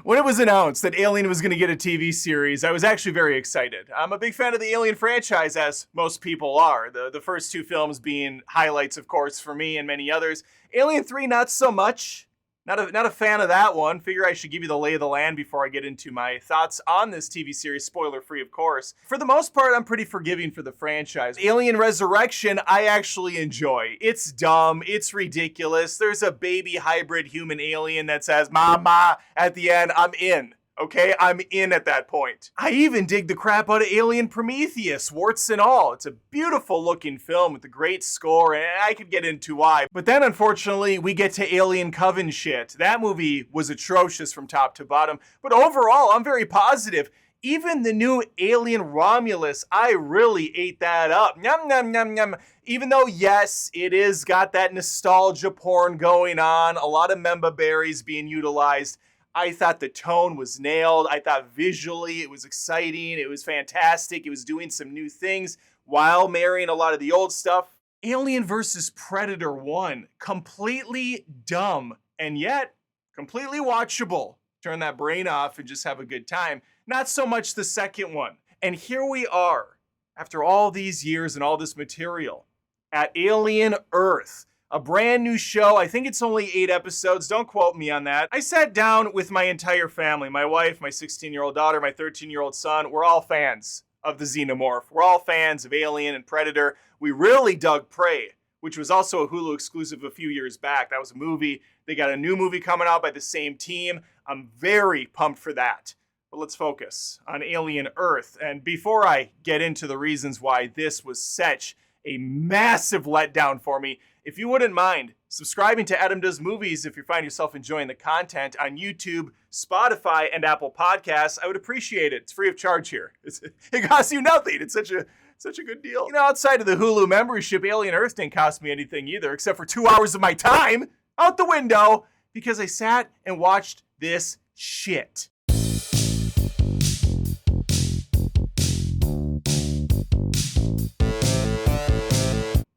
When it was announced that Alien was going to get a TV series, I was actually very excited. I'm a big fan of the Alien franchise, as most people are. The first two films being highlights, of course, for me and many others. Alien 3, not so much. Not a fan of that one. Figure I should give you the lay of the land before I get into my thoughts on this TV series, spoiler free, of course. For the most part, I'm pretty forgiving for the franchise. Alien Resurrection, I actually enjoy. It's dumb, it's ridiculous. There's a baby hybrid human alien that says, "Mama," at the end. I'm in. Okay, I'm in at that point. I even dig the crap out of Alien Prometheus, warts and all. It's a beautiful looking film with a great score, and I could get into why. But then, unfortunately, we get to Alien Coven shit. That movie was atrocious from top to bottom, but overall, I'm very positive. Even the new Alien Romulus, I really ate that up. Yum, yum, yum, yum. Even though, yes, it is got that nostalgia porn going on, a lot of memba berries being utilized, I thought the tone was nailed. I thought visually it was exciting. It was fantastic. It was doing some new things while marrying a lot of the old stuff. Alien vs. Predator 1, completely dumb and yet completely watchable. Turn that brain off and just have a good time. Not so much the second one. And here we are, after all these years and all this material, at Alien Earth. A brand new show. I think it's only 8 episodes. Don't quote me on that. I sat down with my entire family, my wife, my 16-year-old daughter, my 13-year-old son. We're all fans of the Xenomorph. We're all fans of Alien and Predator. We really dug Prey, which was also a Hulu exclusive a few years back. That was a movie. They got a new movie coming out by the same team. I'm very pumped for that. But let's focus on Alien Earth. And before I get into the reasons why this was such a massive letdown for me, if you wouldn't mind subscribing to Adam Does Movies if you find yourself enjoying the content on YouTube, Spotify, and Apple Podcasts, I would appreciate it. It's free of charge here. It costs you nothing. It's such a good deal. You know, outside of the Hulu membership, Alien Earth didn't cost me anything either, except for 2 hours of my time out the window because I sat and watched this shit.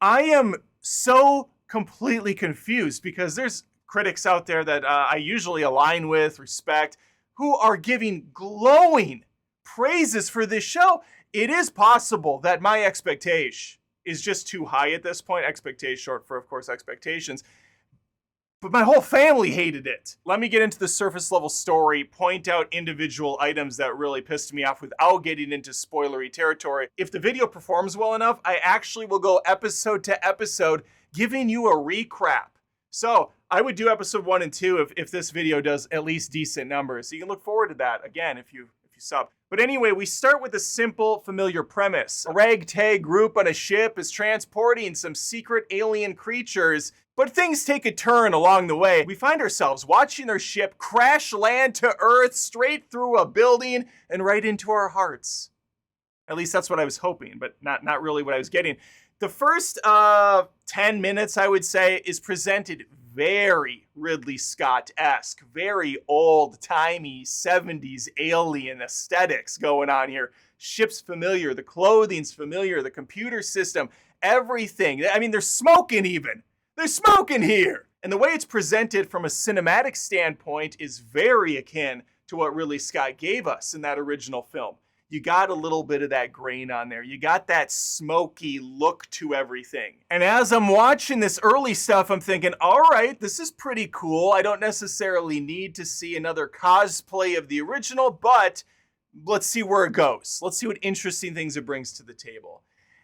I am so completely confused because there's critics out there that I usually align with, respect, who are giving glowing praises for this show. It is possible that my expectation is just too high at this point. Expectation, short for, of course, expectations. But my whole family hated it. Let me get into the surface level story, point out individual items that really pissed me off without getting into spoilery territory. If the video performs well enough, I actually will go episode to episode, giving you a recap. So I would do episode 1 and 2 if this video does at least decent numbers. So you can look forward to that, again, if you sub. But anyway, we start with a simple, familiar premise. A ragtag group on a ship is transporting some secret alien creatures, but things take a turn along the way. We find ourselves watching our ship crash land to Earth, straight through a building and right into our hearts. At least that's what I was hoping, but not really what I was getting. The first 10 minutes, I would say, is presented very Ridley Scott-esque, very old-timey 70s alien aesthetics going on here. Ship's familiar, the clothing's familiar, the computer system, everything. I mean, they're smoking even. They're smoking here. And the way it's presented from a cinematic standpoint is very akin to what Ridley Scott gave us in that original film. You got a little bit of that grain on there. You got that smoky look to everything. And as I'm watching this early stuff, I'm thinking, all right, this is pretty cool. I don't necessarily need to see another cosplay of the original, but let's see where it goes. Let's see what interesting things it brings to the table.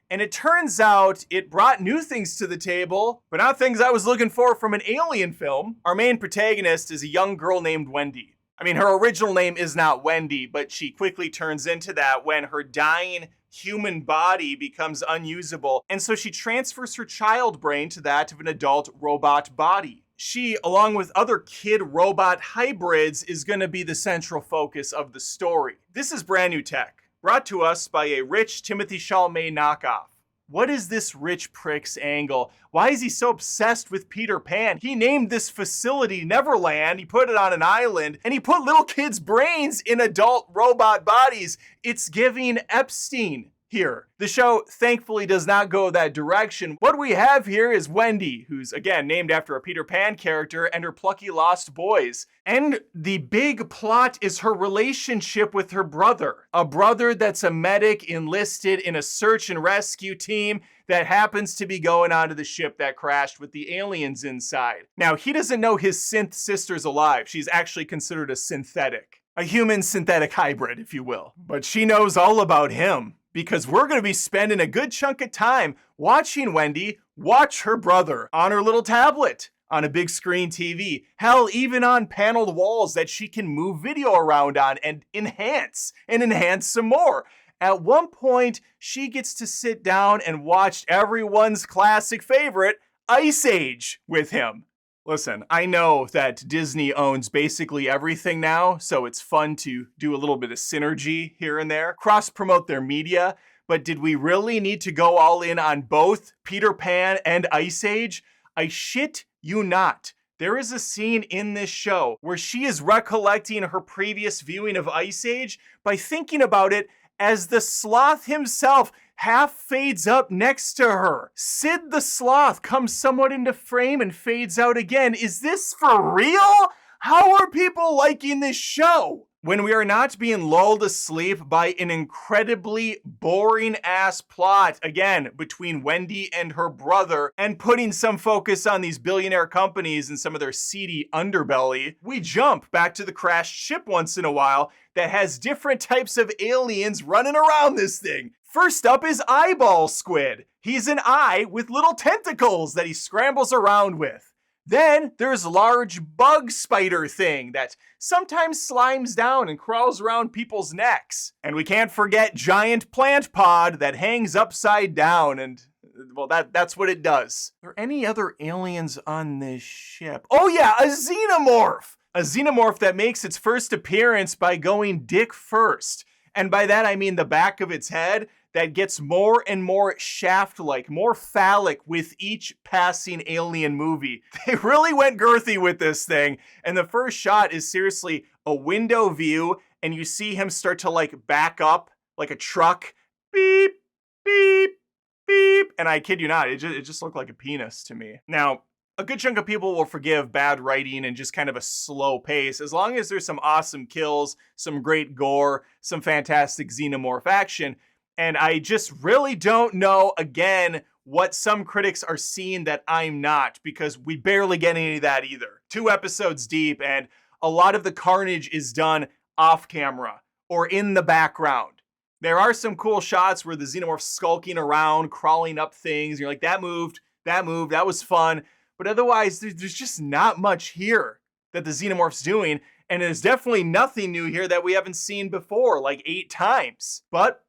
And it turns out it brought new things to the table, but not things I was looking for from an alien film. Our main protagonist is a young girl named Wendy. I mean, her original name is not Wendy, but she quickly turns into that when her dying human body becomes unusable. And so she transfers her child brain to that of an adult robot body. She, along with other kid-robot hybrids, is going to be the central focus of the story. This is brand new tech, brought to us by a rich Timothée Chalamet knockoff. What is this rich prick's angle? Why is he so obsessed with Peter Pan? He named this facility Neverland, he put it on an island, and he put little kids' brains in adult robot bodies. It's giving Epstein. here. The show thankfully does not go that direction. What we have here is Wendy, who's again named after a Peter Pan character, and her plucky lost boys. And the big plot is her relationship with her brother. A brother that's a medic enlisted in a search and rescue team that happens to be going onto the ship that crashed with the aliens inside. Now, he doesn't know his synth sister's alive. She's actually considered a synthetic. A human synthetic hybrid, if you will. But she knows all about him, because we're going to be spending a good chunk of time watching Wendy watch her brother on her little tablet, on a big screen TV, hell, even on paneled walls that she can move video around on and enhance some more. At one point, she gets to sit down and watch everyone's classic favorite, Ice Age, with him. Listen, I know that Disney owns basically everything now, so it's fun to do a little bit of synergy here and there, cross-promote their media, but did we really need to go all in on both Peter Pan and Ice Age? I shit you not. There is a scene in this show where she is recollecting her previous viewing of Ice Age by thinking about it as the sloth himself half fades up next to her. Sid the Sloth comes somewhat into frame and fades out again. Is this for real? How are people liking this show? When we are not being lulled asleep by an incredibly boring ass plot, again, between Wendy and her brother, and putting some focus on these billionaire companies and some of their seedy underbelly, we jump back to the crashed ship once in a while that has different types of aliens running around this thing. First up is Eyeball Squid. He's an eye with little tentacles that he scrambles around with. Then there's large bug spider thing that sometimes slimes down and crawls around people's necks. And we can't forget giant plant pod that hangs upside down and, well, that's what it does. Are there any other aliens on this ship? Oh yeah, a xenomorph! A xenomorph that makes its first appearance by going dick first. And by that I mean the back of its head that gets more and more shaft-like, more phallic with each passing alien movie. They really went girthy with this thing, and the first shot is seriously a window view, and you see him start to like back up like a truck. Beep, beep, beep. And I kid you not, it just looked like a penis to me. Now, a good chunk of people will forgive bad writing and just kind of a slow pace, as long as there's some awesome kills, some great gore, some fantastic xenomorph action. And I just really don't know, again, what some critics are seeing that I'm not, because we barely get any of that either. 2 episodes deep, and a lot of the carnage is done off camera or in the background. There are some cool shots where the xenomorph's skulking around, crawling up things. You're like, that moved, that was fun. But otherwise, there's just not much here that the xenomorph's doing, and there's definitely nothing new here that we haven't seen before, like 8 times. But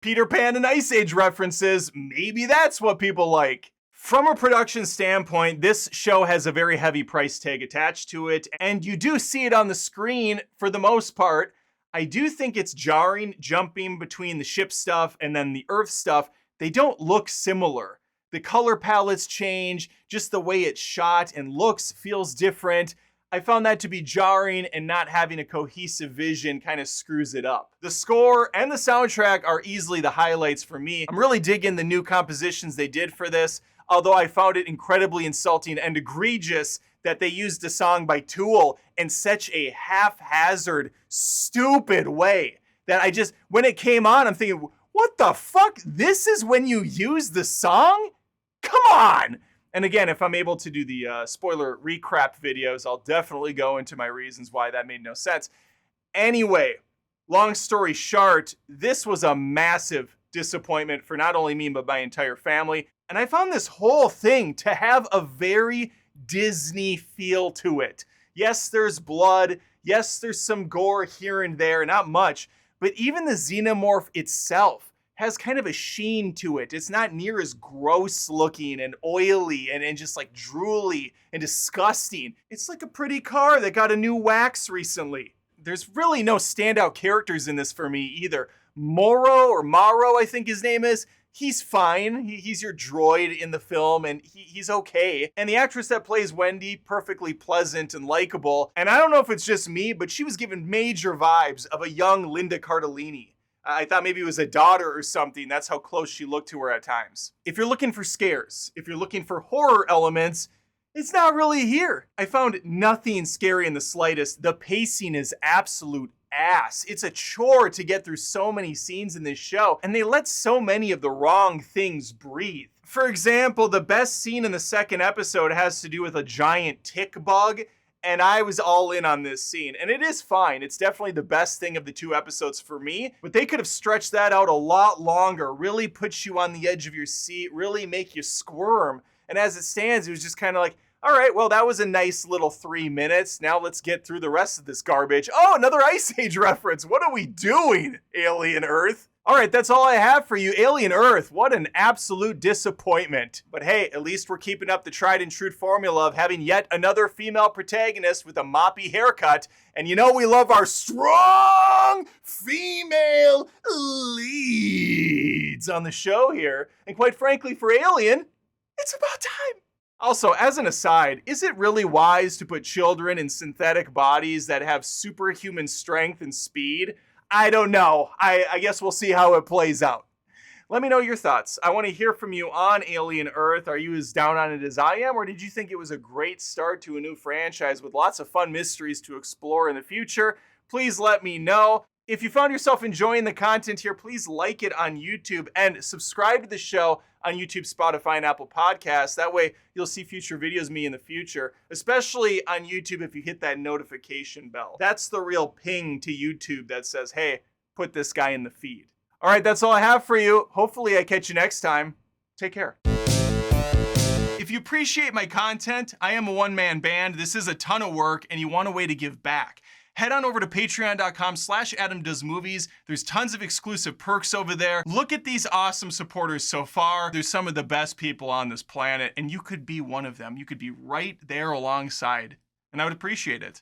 Peter Pan and Ice Age references, maybe that's what people like. From a production standpoint, this show has a very heavy price tag attached to it, and you do see it on the screen for the most part. I do think it's jarring jumping between the ship stuff and then the Earth stuff. They don't look similar. The color palettes change, just the way it's shot and looks feels different. I found that to be jarring, and not having a cohesive vision kind of screws it up. The score and the soundtrack are easily the highlights for me. I'm really digging the new compositions they did for this, although I found it incredibly insulting and egregious that they used a song by Tool in such a haphazard, stupid way that when it came on, I'm thinking, what the fuck? This is when you use the song? Come on! And again, if I'm able to do the spoiler recap videos, I'll definitely go into my reasons why that made no sense. Anyway, long story short, this was a massive disappointment for not only me, but my entire family. And I found this whole thing to have a very Disney feel to it. Yes, there's blood. Yes, there's some gore here and there, not much. But even the xenomorph itself has kind of a sheen to it. It's not near as gross looking and oily and just like drooly and disgusting. It's like a pretty car that got a new wax recently. There's really no standout characters in this for me either. Morrow, I think his name is, he's fine. He's your droid in the film, and he's okay. And the actress that plays Wendy, perfectly pleasant and likable. And I don't know if it's just me, but she was given major vibes of a young Linda Cardellini. I thought maybe it was a daughter or something. That's how close she looked to her at times. If you're looking for scares, if you're looking for horror elements, it's not really here. I found nothing scary in the slightest. The pacing is absolute ass. It's a chore to get through so many scenes in this show, and they let so many of the wrong things breathe. For example, the best scene in the second episode has to do with a giant tick bug, and I was all in on this scene. And it is fine. It's definitely the best thing of the 2 episodes for me, but they could have stretched that out a lot longer, really put you on the edge of your seat, really make you squirm. And as it stands, it was just kind of like, all right, well, that was a nice little 3 minutes. Now let's get through the rest of this garbage. Oh, another Ice Age reference. What are we doing, Alien Earth? All right, that's all I have for you. Alien Earth, what an absolute disappointment. But hey, at least we're keeping up the tried and true formula of having yet another female protagonist with a moppy haircut. And you know we love our strong female leads on the show here. And quite frankly, for Alien, it's about time. Also, as an aside, is it really wise to put children in synthetic bodies that have superhuman strength and speed? I don't know. I guess we'll see how it plays out. Let me know your thoughts. I want to hear from you on Alien Earth. Are you as down on it as I am, or did you think it was a great start to a new franchise with lots of fun mysteries to explore in the future? Please let me know. If you found yourself enjoying the content here, please like it on YouTube and subscribe to the show on YouTube, Spotify, and Apple Podcasts. That way you'll see future videos of me in the future, especially on YouTube if you hit that notification bell. That's the real ping to YouTube that says, hey, put this guy in the feed. All right, that's all I have for you. Hopefully I catch you next time. Take care. If you appreciate my content, I am a one-man band. This is a ton of work, and you want a way to give back. Head on over to patreon.com/AdamDoesMovies. There's tons of exclusive perks over there. Look at these awesome supporters so far. There's some of the best people on this planet, and you could be one of them. You could be right there alongside, and I would appreciate it.